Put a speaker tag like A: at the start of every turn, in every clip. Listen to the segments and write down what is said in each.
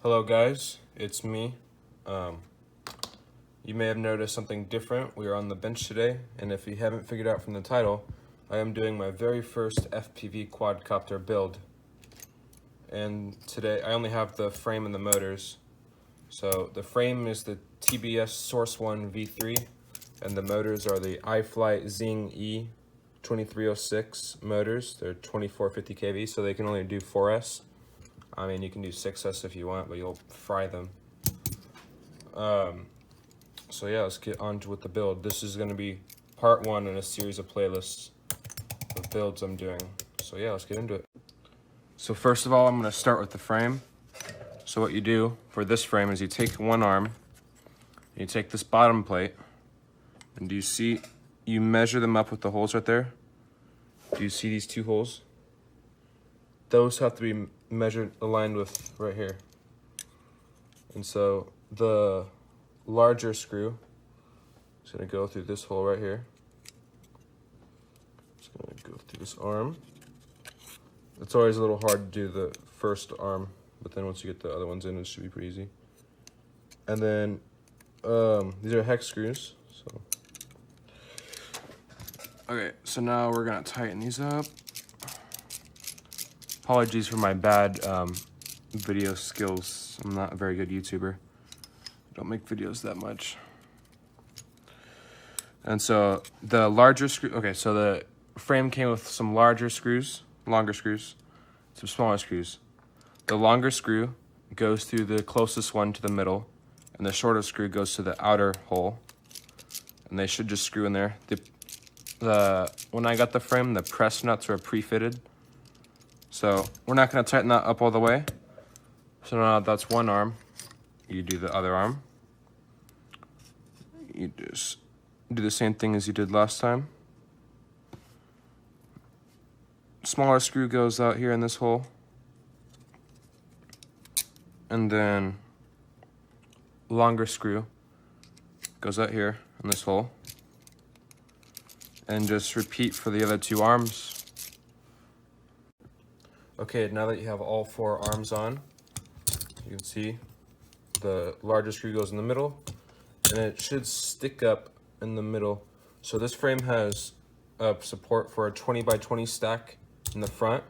A: Hello guys, it's me. You may have noticed something different. We are on the bench today, and if you haven't figured out from the title, I am doing my very first FPV quadcopter build. And today I only have the frame and the motors. So the frame is the TBS Source 1 V3, and the motors are the iFlight Zing E 2306 motors. They're 2450 kV, so they can only do 4S. I mean, you can do 6S if you want, but you'll fry them. So yeah, let's get on with the build. This is going to be part one in a series of playlists of builds I'm doing. So yeah, let's get into it. So first of all, I'm going to start with the frame. So what you do for this frame is you take one arm, you take this bottom plate, and do you see, you measure them up with the holes right there. Do you see these two holes? Those have to be measured, aligned with right here. And so the larger screw is going to go through this hole right here. It's going to go through this arm. It's always a little hard to do the first arm, but then once you get the other ones in, it should be pretty easy. And then these are hex screws. So okay, so now we're going to tighten these up. Apologies for my bad video skills. I'm not a very good YouTuber. I don't make videos that much. And so the larger screw, okay, so the frame came with some larger screws, longer screws, some smaller screws. The longer screw goes through the closest one to the middle, and the shorter screw goes to the outer hole. And they should just screw in there. When I got the frame, the press nuts are pre-fitted. So we're not going to tighten that up all the way. So now that's one arm. You do the other arm. You just do the same thing as you did last time. Smaller screw goes out here in this hole. And then longer screw goes out here in this hole. And just repeat for the other two arms. Okay, now that you have all four arms on, you can see the larger screw goes in the middle, and it should stick up in the middle. So this frame has support for a 20 by 20 stack in the front.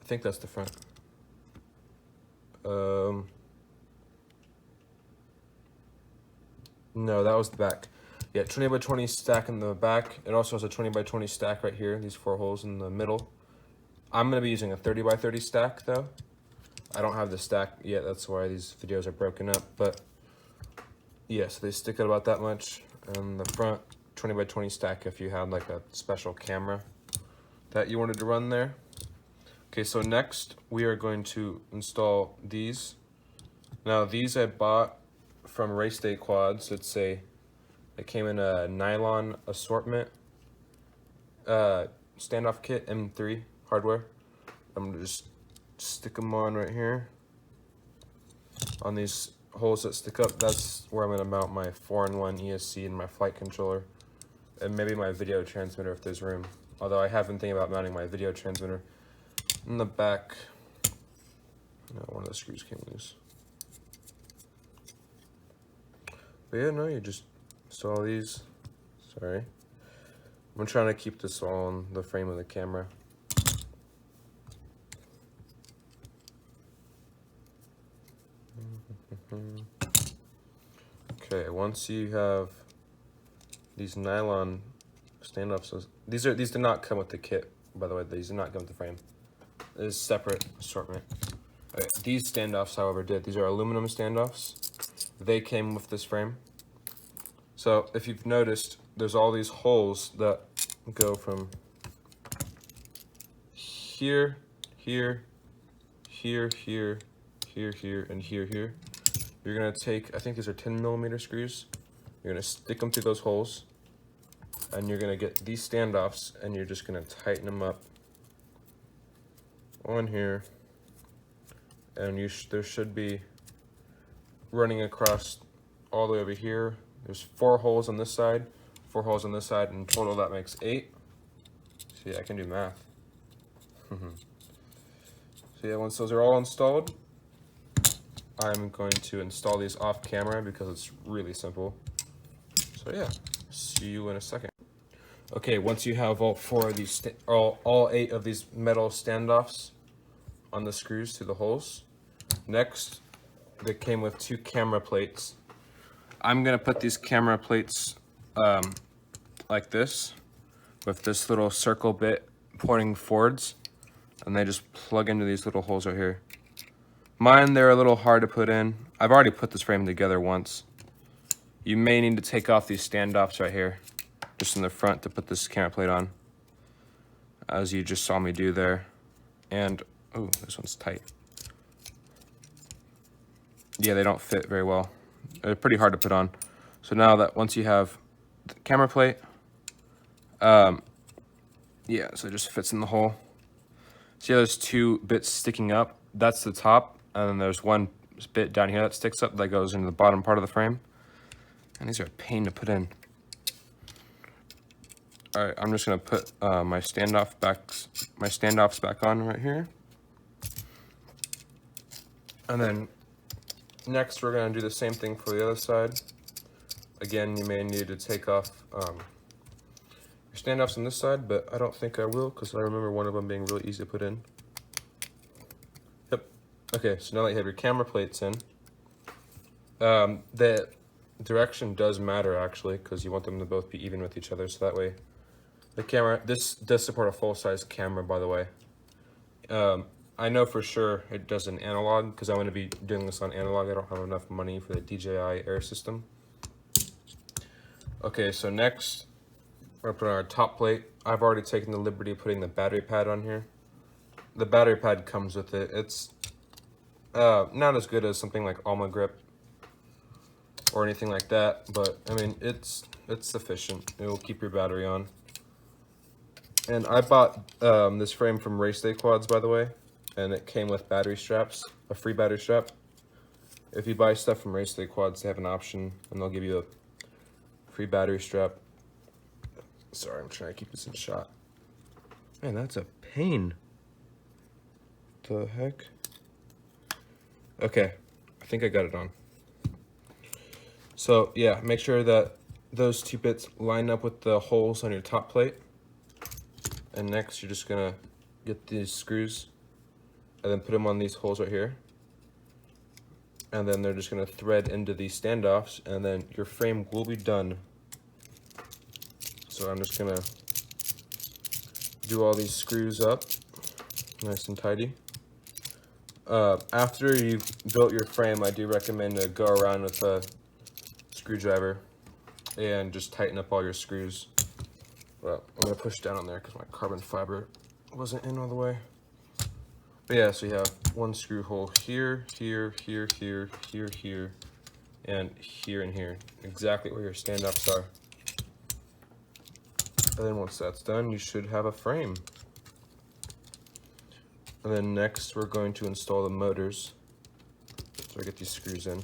A: I think that's the front. No, that was the back. Yeah, 20 by 20 stack in the back. It also has a 20 by 20 stack right here, these four holes in the middle. I'm going to be using a 30 by 30 stack though. I don't have the stack yet, that's why these videos are broken up, but yeah, so they stick out about that much. And the front 20 by 20 stack if you had like a special camera that you wanted to run there. Okay, so next we are going to install these. Now these I bought from Race Day Quads. They came in a nylon assortment standoff kit, M3 hardware. I'm gonna just stick them on right here on these holes that stick up. That's where I'm gonna mount my 4-in-1 ESC and my flight controller, and maybe my video transmitter if there's room. Although I have been thinking about mounting my video transmitter in the back. No, one of the screws came loose. But yeah, no, you just install these. Sorry. I'm trying to keep this all on the frame of the camera. Okay, once you have these nylon standoffs, these did not come with the kit, by the way. These did not come with the frame. This is separate assortment. Okay, these standoffs, however, did. These are aluminum standoffs. They came with this frame. So if you've noticed, there's all these holes that go from here, here, here, here, here, here, and here, here. You're gonna take, I think these are 10mm screws. You're gonna stick them through those holes, and you're gonna get these standoffs, and you're just gonna tighten them up on here. And there should be running across all the way over here. There's 4 holes on this side, 4 holes on this side, and in total that makes 8. See, I can do math. So yeah, once those are all installed, I'm going to install these off camera because it's really simple. So yeah, see you in a second. Okay, once you have all 4 of these, all 8 of these metal standoffs on the screws through the holes, next, they came with 2 camera plates. I'm gonna put these camera plates like this, with this little circle bit pointing forwards, and they just plug into these little holes right here. Mine, they're a little hard to put in. I've already put this frame together once. You may need to take off these standoffs right here, just in the front, to put this camera plate on, as you just saw me do there. And, oh, this one's tight. Yeah, they don't fit very well. They're pretty hard to put on. So now that once you have the camera plate, yeah, so it just fits in the hole. See how there's 2 bits sticking up? That's the top, and then there's 1 bit down here that sticks up that goes into the bottom part of the frame. And these are a pain to put in. All right, I'm just gonna put my standoffs back on right here. And then next we're gonna do the same thing for the other side. Again, you may need to take off your standoffs on this side, but I don't think I will because I remember one of them being really easy to put in. Yep. Okay, so now that you have your camera plates in, the direction does matter actually because you want them to both be even with each other, so that way the camera, this does support a full-size camera, by the way. I know for sure it does an analog because I'm going to be doing this on analog. I don't have enough money for the DJI Air system. Okay, so next we're going to put on our top plate. I've already taken the liberty of putting the battery pad on here. The battery pad comes with it. It's not as good as something like Alma Grip or anything like that, but I mean it's sufficient. It will keep your battery on. And I bought this frame from Race Day Quads, by the way, and it came with battery straps, a free battery strap. If you buy stuff from Race Day Quads, they have an option, and they'll give you a free battery strap. Sorry, I'm trying to keep this in shot. Man, that's a pain. The heck? Okay, I think I got it on. So yeah, make sure that those 2 bits line up with the holes on your top plate. And next you're just gonna get these screws and then put them on these holes right here. And then they're just gonna thread into these standoffs, and then your frame will be done. So I'm just gonna do all these screws up nice and tidy. After you've built your frame, I do recommend to go around with a screwdriver and just tighten up all your screws. Well, I'm gonna push down on there because my carbon fiber wasn't in all the way. But yeah, so you have 1 screw hole here, here, here, here, here, here, and here and here. Exactly where your standoffs are. And then once that's done, you should have a frame. And then next, we're going to install the motors. So I get these screws in.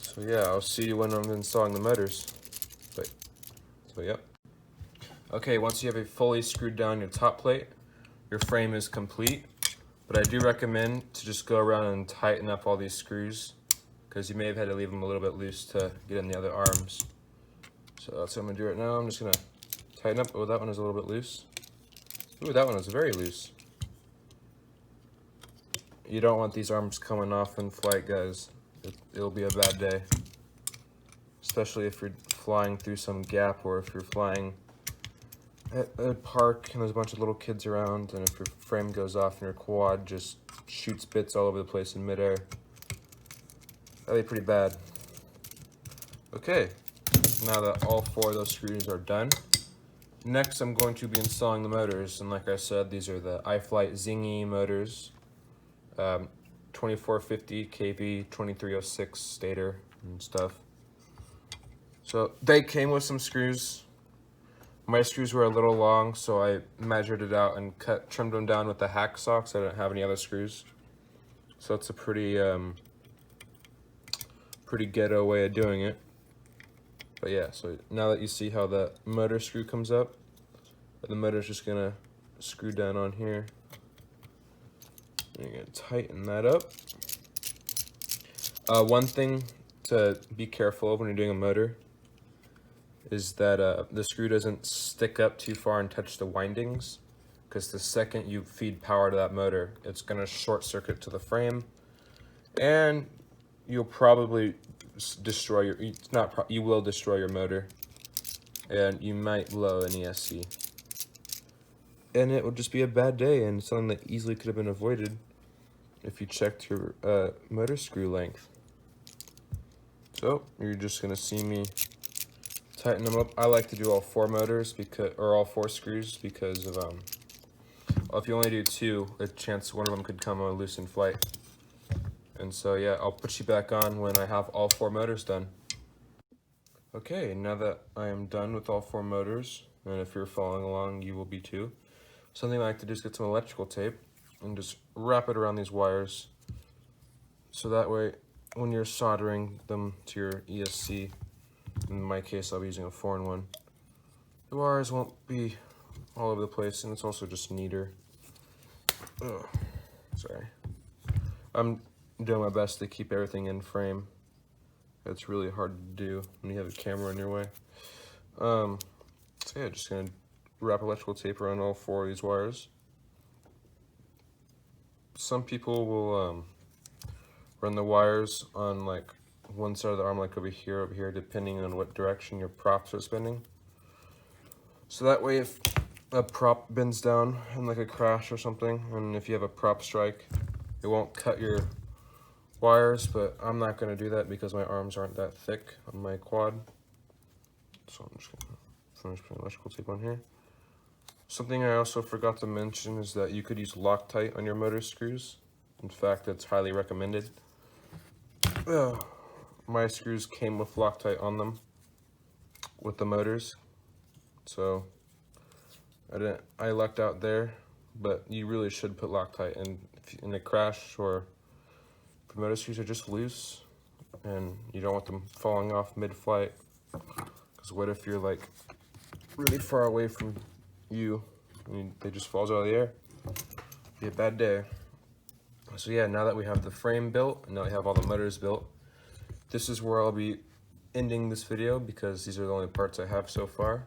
A: So yeah, I'll see you when I'm installing the motors. So yep. Okay, once you have a fully screwed down your top plate, your frame is complete. But I do recommend to just go around and tighten up all these screws because you may have had to leave them a little bit loose to get in the other arms. So that's what I'm gonna do right now. I'm just gonna tighten up. Oh, that one is a little bit loose. Ooh, that one is very loose. You don't want these arms coming off in flight, guys. It'll be a bad day. Especially if you're flying through some gap, or if you're flying at a park and there's a bunch of little kids around, and if your frame goes off and your quad just shoots bits all over the place in midair. That'd be pretty bad. Okay, now that all 4 of those screws are done, next I'm going to be installing the motors, and like I said, these are the iFlight Zingy motors, 2450 kV, 2306 stator and stuff. So they came with some screws. My screws were a little long, so I measured it out and trimmed them down with the hacksaw because I didn't have any other screws. So it's a pretty ghetto way of doing it. But yeah, so now that you see how the motor screw comes up, the motor's just gonna screw down on here. And you're gonna tighten that up. One thing to be careful of when you're doing a motor is that the screw doesn't stick up too far and touch the windings, because the second you feed power to that motor, it's going to short circuit to the frame, and you'll probably destroy your, you will destroy your motor, and you might blow an ESC. And it would just be a bad day, and something that easily could have been avoided if you checked your motor screw length. So you're just gonna see me tighten them up. I like to do all 4 motors or all 4 screws because of well, if you only do 2, a chance one of them could come loose in flight. And so yeah, I'll put you back on when I have all 4 motors done. Okay, now that I am done with all 4 motors, and if you're following along, you will be too. Something I like to do is get some electrical tape and just wrap it around these wires, so that way when you're soldering them to your ESC, in my case I'll be using a 4-in-1, the wires won't be all over the place, and it's also just neater. Ugh, sorry. I'm doing my best to keep everything in frame. It's really hard to do when you have a camera in your way. So yeah, just gonna wrap electrical tape around all 4 of these wires. Some people will run the wires on like one side of the arm, like over here, depending on what direction your props are spinning. So that way, if a prop bends down in like a crash or something, and if you have a prop strike, it won't cut your wires, but I'm not going to do that because my arms aren't that thick on my quad. So I'm just going to finish putting electrical tape on here. Something I also forgot to mention is that you could use Loctite on your motor screws. In fact, it's highly recommended. My screws came with Loctite on them with the motors, so I lucked out there, but you really should put Loctite in a crash, or if motor screws are just loose and you don't want them falling off mid-flight, because what if you're like really far away from you and they just falls out of the air? It'd be a bad day. So yeah, now that we have the frame built, and now we have all the motors built, this is where I'll be ending this video because these are the only parts I have so far.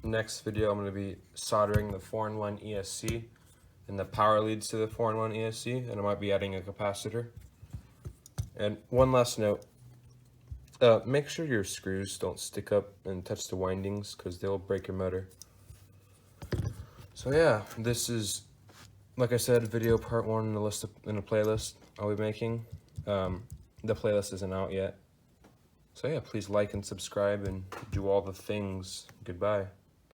A: Next video, I'm going to be soldering the 4-in-1 ESC and the power leads to the 4-in-1 ESC, and I might be adding a capacitor. And one last note, make sure your screws don't stick up and touch the windings, because they'll break your motor. So yeah, this is, like I said, video part 1 in a playlist I'll be making. The playlist isn't out yet. So yeah, please like and subscribe and do all the things. Goodbye.